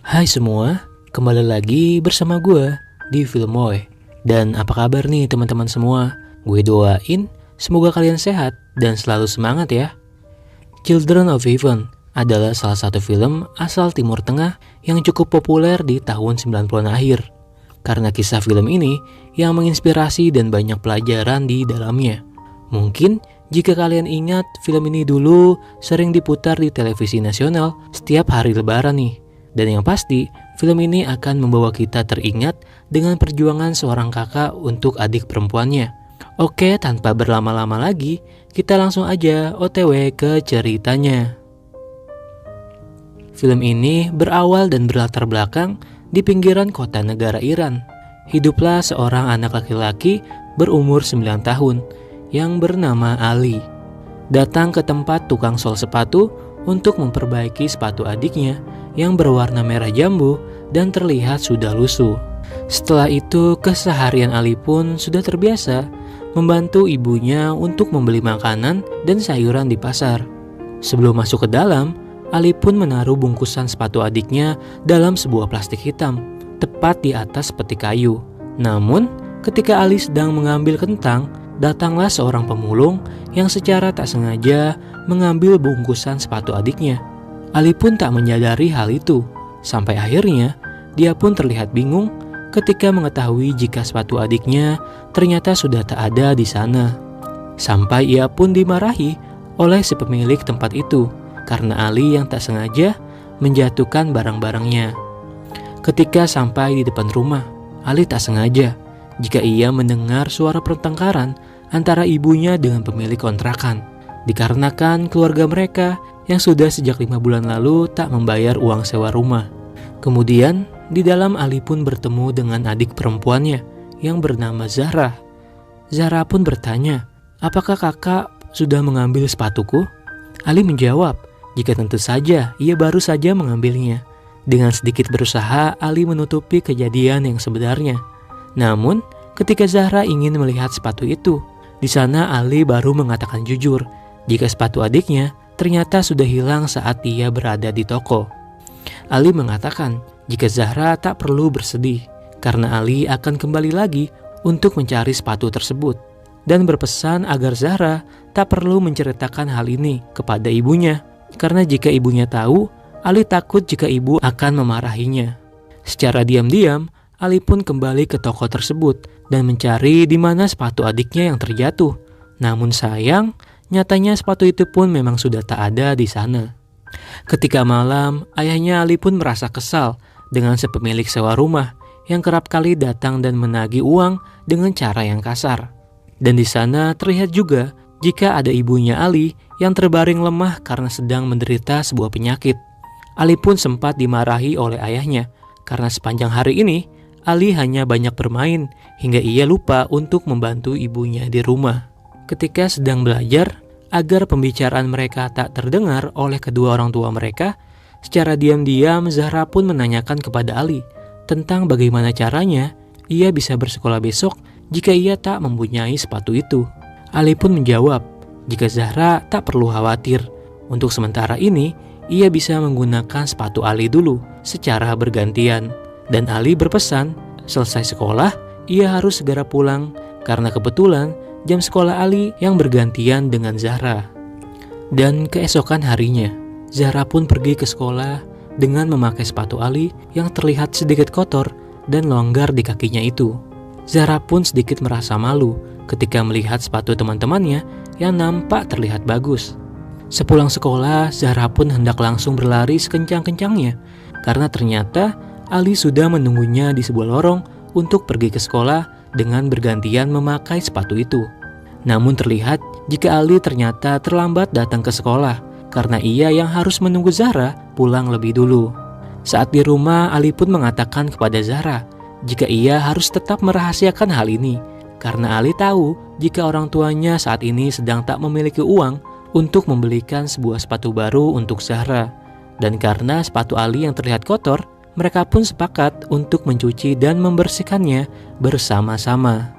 Hai semua, kembali lagi bersama gue di Filmoy. Dan apa kabar nih teman-teman semua? Gue doain semoga kalian sehat dan selalu semangat ya. Children of Heaven adalah salah satu film asal Timur Tengah yang cukup populer di tahun 90-an akhir. Karena kisah film ini yang menginspirasi dan banyak pelajaran di dalamnya. Mungkin jika kalian ingat, film ini dulu sering diputar di televisi nasional setiap hari lebaran nih. Dan yang pasti, film ini akan membawa kita teringat dengan perjuangan seorang kakak untuk adik perempuannya. Oke, tanpa berlama-lama lagi, kita langsung aja OTW ke ceritanya. Film ini berawal dan berlatar belakang di pinggiran kota negara Iran. Hiduplah seorang anak laki-laki berumur 9 tahun yang bernama Ali. Datang ke tempat tukang sol sepatu untuk memperbaiki sepatu adiknya yang berwarna merah jambu dan terlihat sudah lusuh. Setelah itu, keseharian Ali pun sudah terbiasa membantu ibunya untuk membeli makanan dan sayuran di pasar. Sebelum masuk ke dalam, Ali pun menaruh bungkusan sepatu adiknya dalam sebuah plastik hitam, tepat di atas peti kayu. Namun, ketika Ali sedang mengambil kentang, datanglah seorang pemulung yang secara tak sengaja mengambil bungkusan sepatu adiknya. Ali pun tak menyadari hal itu, sampai akhirnya dia pun terlihat bingung ketika mengetahui jika sepatu adiknya ternyata sudah tak ada di sana. Sampai ia pun dimarahi oleh si pemilik tempat itu karena Ali yang tak sengaja menjatuhkan barang-barangnya. Ketika sampai di depan rumah, Ali tak sengaja jika ia mendengar suara pertengkaran antara ibunya dengan pemilik kontrakan, dikarenakan keluarga mereka yang sudah sejak 5 bulan lalu tak membayar uang sewa rumah. Kemudian, di dalam Ali pun bertemu dengan adik perempuannya yang bernama Zahra. Zahra pun bertanya, "Apakah kakak sudah mengambil sepatuku?" Ali menjawab, "Jika tentu saja, ia baru saja mengambilnya." Dengan sedikit berusaha, Ali menutupi kejadian yang sebenarnya. Namun, ketika Zahra ingin melihat sepatu itu, di sana Ali baru mengatakan jujur jika sepatu adiknya ternyata sudah hilang saat ia berada di toko. Ali mengatakan jika Zahra tak perlu bersedih karena Ali akan kembali lagi untuk mencari sepatu tersebut dan berpesan agar Zahra tak perlu menceritakan hal ini kepada ibunya karena jika ibunya tahu, Ali takut jika ibu akan memarahinya. Secara diam-diam, Ali pun kembali ke toko tersebut dan mencari di mana sepatu adiknya yang terjatuh. Namun sayang, nyatanya sepatu itu pun memang sudah tak ada di sana. Ketika malam, ayahnya Ali pun merasa kesal dengan si pemilik sewa rumah yang kerap kali datang dan menagih uang dengan cara yang kasar. Dan di sana terlihat juga jika ada ibunya Ali yang terbaring lemah karena sedang menderita sebuah penyakit. Ali pun sempat dimarahi oleh ayahnya karena sepanjang hari ini Ali hanya banyak bermain hingga ia lupa untuk membantu ibunya di rumah. Ketika sedang belajar, agar pembicaraan mereka tak terdengar oleh kedua orang tua mereka, secara diam-diam Zahra pun menanyakan kepada Ali tentang bagaimana caranya ia bisa bersekolah besok jika ia tak mempunyai sepatu itu. Ali pun menjawab jika Zahra tak perlu khawatir. Untuk sementara ini, ia bisa menggunakan sepatu Ali dulu secara bergantian. Dan Ali berpesan, selesai sekolah, ia harus segera pulang karena kebetulan jam sekolah Ali yang bergantian dengan Zahra. Dan keesokan harinya, Zahra pun pergi ke sekolah dengan memakai sepatu Ali yang terlihat sedikit kotor dan longgar di kakinya itu. Zahra pun sedikit merasa malu ketika melihat sepatu teman-temannya yang nampak terlihat bagus. Sepulang sekolah, Zahra pun hendak langsung berlari sekencang-kencangnya karena ternyata Ali sudah menunggunya di sebuah lorong untuk pergi ke sekolah dengan bergantian memakai sepatu itu. Namun terlihat jika Ali ternyata terlambat datang ke sekolah karena ia yang harus menunggu Zahra pulang lebih dulu. Saat di rumah, Ali pun mengatakan kepada Zahra jika ia harus tetap merahasiakan hal ini karena Ali tahu jika orang tuanya saat ini sedang tak memiliki uang untuk membelikan sebuah sepatu baru untuk Zahra. Dan karena sepatu Ali yang terlihat kotor, mereka pun sepakat untuk mencuci dan membersihkannya bersama-sama.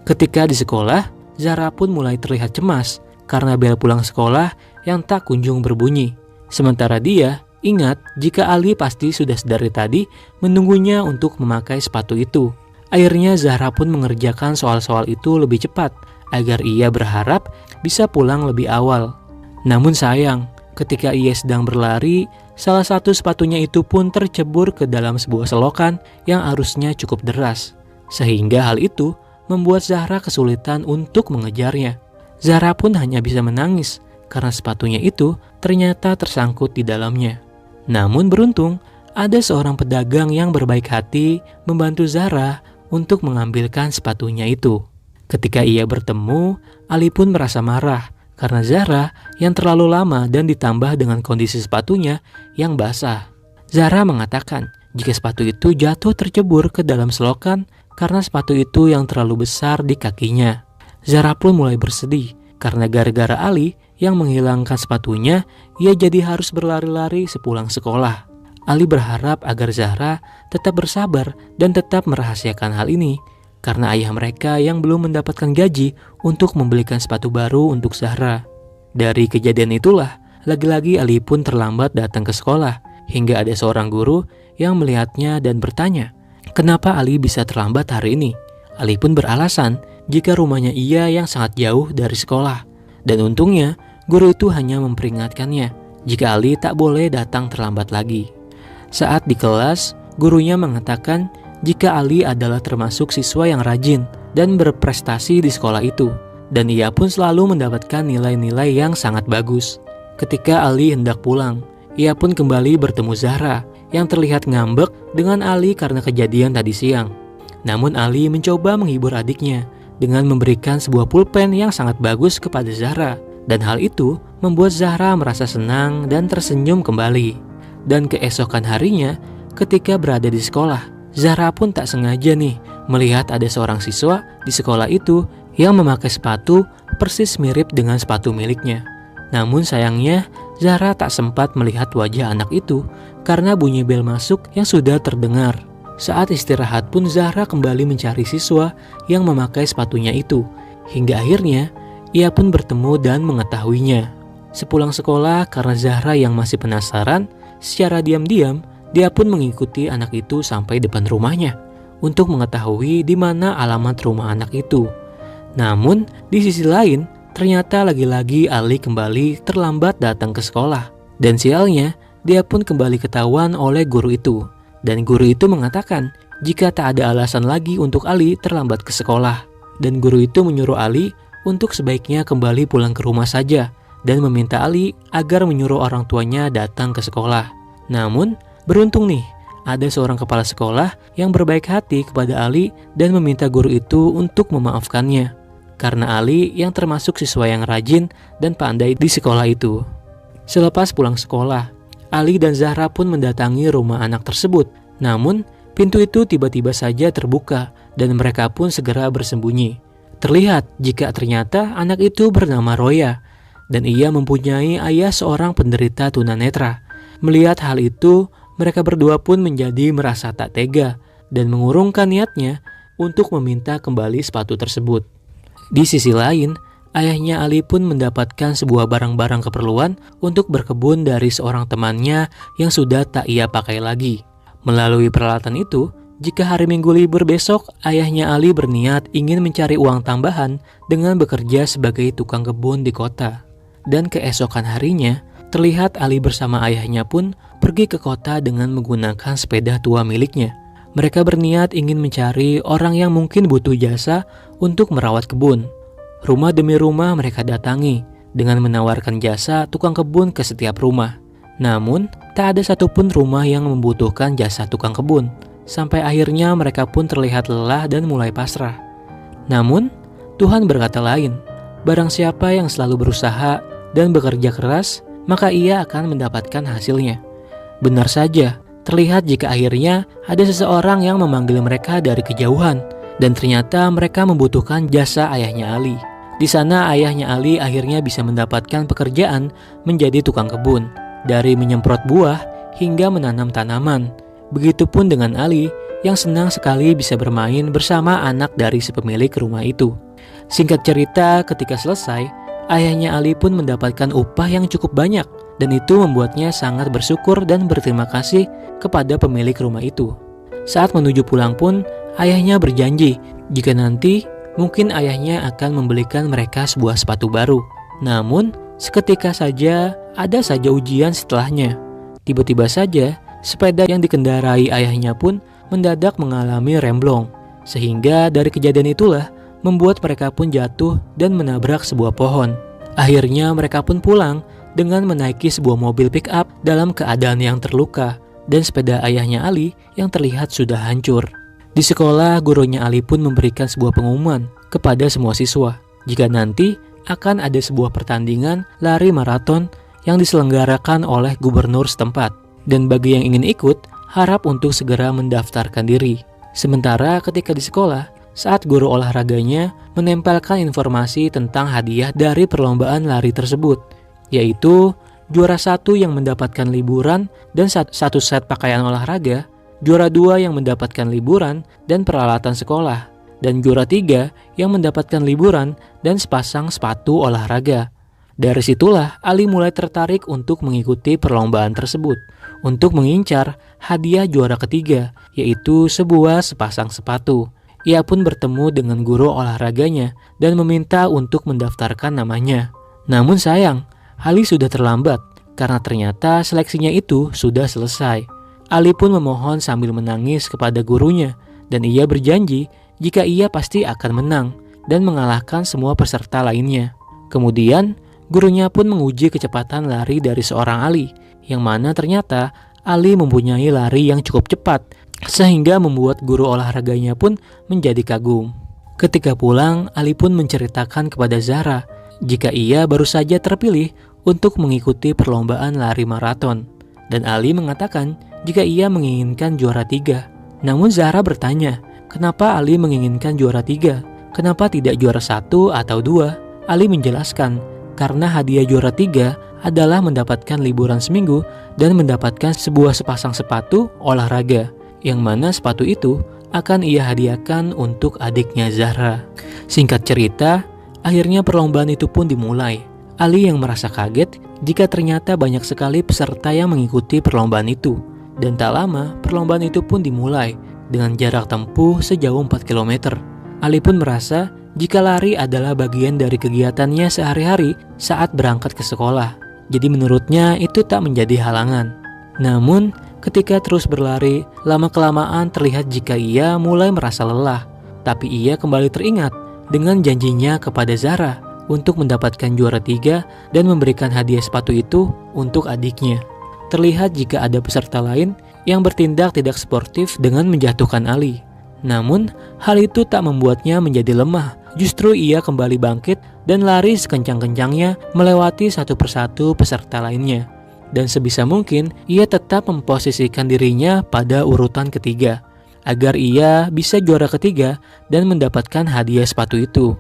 Ketika di sekolah, Zahra pun mulai terlihat cemas karena bel pulang sekolah yang tak kunjung berbunyi. Sementara dia Ingat, jika Ali pasti sudah sedari tadi menunggunya untuk memakai sepatu itu. Akhirnya Zahra pun mengerjakan soal-soal itu lebih cepat agar ia berharap bisa pulang lebih awal. Namun sayang, ketika ia sedang berlari, salah satu sepatunya itu pun tercebur ke dalam sebuah selokan yang arusnya cukup deras. Sehingga hal itu membuat Zahra kesulitan untuk mengejarnya. Zahra pun hanya bisa menangis karena sepatunya itu ternyata tersangkut di dalamnya. Namun beruntung, ada seorang pedagang yang berbaik hati membantu Zahra untuk mengambilkan sepatunya itu. Ketika ia bertemu, Ali pun merasa marah karena Zahra yang terlalu lama dan ditambah dengan kondisi sepatunya yang basah. Zahra mengatakan jika sepatu itu jatuh tercebur ke dalam selokan karena sepatu itu yang terlalu besar di kakinya. Zahra pun mulai bersedih karena gara-gara Ali yang menghilangkan sepatunya, ia jadi harus berlari-lari sepulang sekolah. Ali berharap agar Zahra tetap bersabar dan tetap merahasiakan hal ini, karena ayah mereka yang belum mendapatkan gaji untuk membelikan sepatu baru untuk Zahra. Dari kejadian itulah, lagi-lagi Ali pun terlambat datang ke sekolah, hingga ada seorang guru yang melihatnya dan bertanya, kenapa Ali bisa terlambat hari ini? Ali pun beralasan jika rumahnya ia yang sangat jauh dari sekolah. Dan untungnya, guru itu hanya memperingatkannya jika Ali tak boleh datang terlambat lagi. Saat di kelas, gurunya mengatakan jika Ali adalah termasuk siswa yang rajin dan berprestasi di sekolah itu, dan ia pun selalu mendapatkan nilai-nilai yang sangat bagus. Ketika Ali hendak pulang, ia pun kembali bertemu Zahra yang terlihat ngambek dengan Ali karena kejadian tadi siang. Namun Ali mencoba menghibur adiknya dengan memberikan sebuah pulpen yang sangat bagus kepada Zahra. Dan hal itu membuat Zahra merasa senang dan tersenyum kembali. Dan keesokan harinya, ketika berada di sekolah, Zahra pun tak sengaja nih melihat ada seorang siswa di sekolah itu yang memakai sepatu persis mirip dengan sepatu miliknya. Namun sayangnya, Zahra tak sempat melihat wajah anak itu karena bunyi bel masuk yang sudah terdengar. Saat istirahat pun Zahra kembali mencari siswa yang memakai sepatunya itu. Hingga akhirnya, ia pun bertemu dan mengetahuinya. Sepulang sekolah, karena Zahra yang masih penasaran, secara diam-diam dia pun mengikuti anak itu sampai depan rumahnya untuk mengetahui di mana alamat rumah anak itu. Namun di sisi lain, ternyata lagi-lagi Ali kembali terlambat datang ke sekolah. Dan sialnya, dia pun kembali ketahuan oleh guru itu. Dan guru itu mengatakan jika tak ada alasan lagi untuk Ali terlambat ke sekolah. Dan guru itu menyuruh Ali untuk sebaiknya kembali pulang ke rumah saja dan meminta Ali agar menyuruh orang tuanya datang ke sekolah. Namun, beruntung nih, ada seorang kepala sekolah yang berbaik hati kepada Ali dan meminta guru itu untuk memaafkannya. Karena Ali yang termasuk siswa yang rajin dan pandai di sekolah itu. Selepas pulang sekolah, Ali dan Zahra pun mendatangi rumah anak tersebut. Namun, pintu itu tiba-tiba saja terbuka dan mereka pun segera bersembunyi. Terlihat jika ternyata anak itu bernama Roya dan ia mempunyai ayah seorang penderita tunanetra. Melihat hal itu, mereka berdua pun menjadi merasa tak tega dan mengurungkan niatnya untuk meminta kembali sepatu tersebut. Di sisi lain, ayahnya Ali pun mendapatkan sebuah barang-barang keperluan untuk berkebun dari seorang temannya yang sudah tak ia pakai lagi. Melalui peralatan itu, jika hari Minggu libur besok, ayahnya Ali berniat ingin mencari uang tambahan dengan bekerja sebagai tukang kebun di kota. Dan keesokan harinya, terlihat Ali bersama ayahnya pun pergi ke kota dengan menggunakan sepeda tua miliknya. Mereka berniat ingin mencari orang yang mungkin butuh jasa untuk merawat kebun. Rumah demi rumah mereka datangi dengan menawarkan jasa tukang kebun ke setiap rumah. Namun, tak ada satupun rumah yang membutuhkan jasa tukang kebun. Sampai akhirnya mereka pun terlihat lelah dan mulai pasrah. Namun, Tuhan berkata lain. Barang siapa yang selalu berusaha dan bekerja keras, maka ia akan mendapatkan hasilnya. Benar saja, terlihat jika akhirnya ada seseorang yang memanggil mereka dari kejauhan. Dan ternyata mereka membutuhkan jasa ayahnya Ali. Di sana ayahnya Ali akhirnya bisa mendapatkan pekerjaan menjadi tukang kebun. Dari menyemprot buah hingga menanam tanaman. Begitupun dengan Ali yang senang sekali bisa bermain bersama anak dari si pemilik rumah itu. Singkat cerita, ketika selesai, ayahnya Ali pun mendapatkan upah yang cukup banyak dan itu membuatnya sangat bersyukur dan berterima kasih kepada pemilik rumah itu. Saat menuju pulang pun, ayahnya berjanji jika nanti mungkin ayahnya akan membelikan mereka sebuah sepatu baru. Namun, seketika saja ada saja ujian setelahnya. Tiba-tiba saja, sepeda yang dikendarai ayahnya pun mendadak mengalami remblong. Sehingga dari kejadian itulah membuat mereka pun jatuh dan menabrak sebuah pohon. Akhirnya mereka pun pulang dengan menaiki sebuah mobil pick-up dalam keadaan yang terluka dan sepeda ayahnya Ali yang terlihat sudah hancur. Di sekolah, gurunya Ali pun memberikan sebuah pengumuman kepada semua siswa jika nanti akan ada sebuah pertandingan lari maraton yang diselenggarakan oleh gubernur setempat. Dan bagi yang ingin ikut, harap untuk segera mendaftarkan diri. Sementara ketika di sekolah, saat guru olahraganya menempelkan informasi tentang hadiah dari perlombaan lari tersebut, yaitu juara 1 yang mendapatkan liburan dan satu set pakaian olahraga, juara 2 yang mendapatkan liburan dan peralatan sekolah, dan juara 3 yang mendapatkan liburan dan sepasang sepatu olahraga. Dari situlah Ali mulai tertarik untuk mengikuti perlombaan tersebut untuk mengincar hadiah juara ketiga, yaitu sebuah sepasang sepatu. Ia pun bertemu dengan guru olahraganya dan meminta untuk mendaftarkan namanya. Namun sayang, Ali sudah terlambat karena ternyata seleksinya itu sudah selesai. Ali pun memohon sambil menangis kepada gurunya dan ia berjanji jika ia pasti akan menang dan mengalahkan semua peserta lainnya. Kemudian, gurunya pun menguji kecepatan lari dari seorang Ali, yang mana ternyata Ali mempunyai lari yang cukup cepat, sehingga membuat guru olahraganya pun menjadi kagum. Ketika pulang, Ali pun menceritakan kepada Zahra jika ia baru saja terpilih untuk mengikuti perlombaan lari maraton. Dan Ali mengatakan jika ia menginginkan juara 3. Namun Zahra bertanya, kenapa Ali menginginkan juara 3? Kenapa tidak juara 1 atau 2? Ali menjelaskan, karena hadiah juara 3 adalah mendapatkan liburan seminggu dan mendapatkan sebuah sepasang sepatu olahraga, yang mana sepatu itu akan ia hadiahkan untuk adiknya Zahra. Singkat cerita, akhirnya perlombaan itu pun dimulai. Ali yang merasa kaget jika ternyata banyak sekali peserta yang mengikuti perlombaan itu. Dan tak lama, perlombaan itu pun dimulai dengan jarak tempuh sejauh 4 km. Ali pun merasa jika lari adalah bagian dari kegiatannya sehari-hari saat berangkat ke sekolah. Jadi menurutnya itu tak menjadi halangan. Namun, ketika terus berlari, lama-kelamaan terlihat jika ia mulai merasa lelah. Tapi ia kembali teringat dengan janjinya kepada Zahra untuk mendapatkan juara 3 dan memberikan hadiah sepatu itu untuk adiknya. Terlihat jika ada peserta lain yang bertindak tidak sportif dengan menjatuhkan Ali. Namun, hal itu tak membuatnya menjadi lemah. Justru ia kembali bangkit dan lari sekencang-kencangnya melewati satu persatu peserta lainnya. Dan sebisa mungkin, ia tetap memposisikan dirinya pada urutan ketiga, agar ia bisa juara ketiga dan mendapatkan hadiah sepatu itu.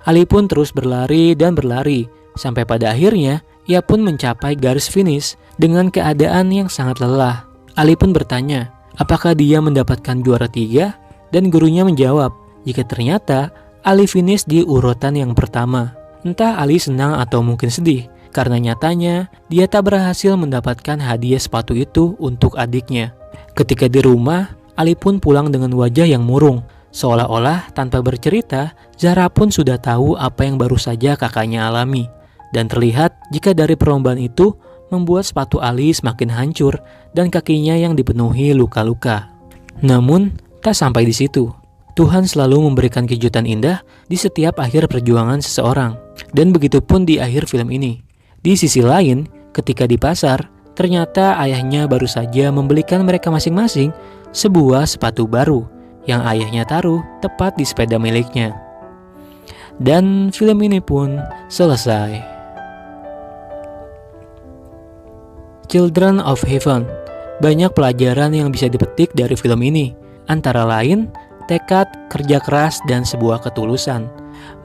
Ali pun terus berlari dan berlari, sampai pada akhirnya ia pun mencapai garis finish dengan keadaan yang sangat lelah. Ali pun bertanya, apakah dia mendapatkan juara 3? Dan gurunya menjawab, jika ternyata Ali finish di urutan yang pertama. Entah Ali senang atau mungkin sedih, karena nyatanya dia tak berhasil mendapatkan hadiah sepatu itu untuk adiknya. Ketika di rumah, Ali pun pulang dengan wajah yang murung. Seolah-olah tanpa bercerita, Zahra pun sudah tahu apa yang baru saja kakaknya alami. Dan terlihat jika dari perlombaan itu membuat sepatu Ali semakin hancur dan kakinya yang dipenuhi luka-luka. Namun, tak sampai di situ. Tuhan selalu memberikan kejutan indah di setiap akhir perjuangan seseorang. Dan begitu pun di akhir film ini. Di sisi lain, ketika di pasar, ternyata ayahnya baru saja membelikan mereka masing-masing sebuah sepatu baru yang ayahnya taruh tepat di sepeda miliknya. Dan film ini pun selesai. Children of Heaven. Banyak pelajaran yang bisa dipetik dari film ini, antara lain tekad, kerja keras, dan sebuah ketulusan.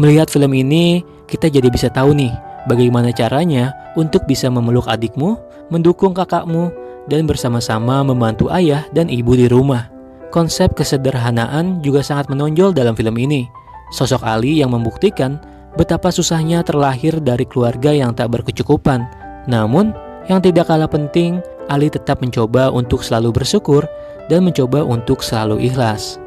Melihat film ini, kita jadi bisa tahu nih bagaimana caranya untuk bisa memeluk adikmu, mendukung kakakmu, dan bersama-sama membantu ayah dan ibu di rumah. Konsep kesederhanaan juga sangat menonjol dalam film ini. Sosok Ali yang membuktikan betapa susahnya terlahir dari keluarga yang tak berkecukupan, namun Yang tidak kalah penting, Ali tetap mencoba untuk selalu bersyukur dan mencoba untuk selalu ikhlas.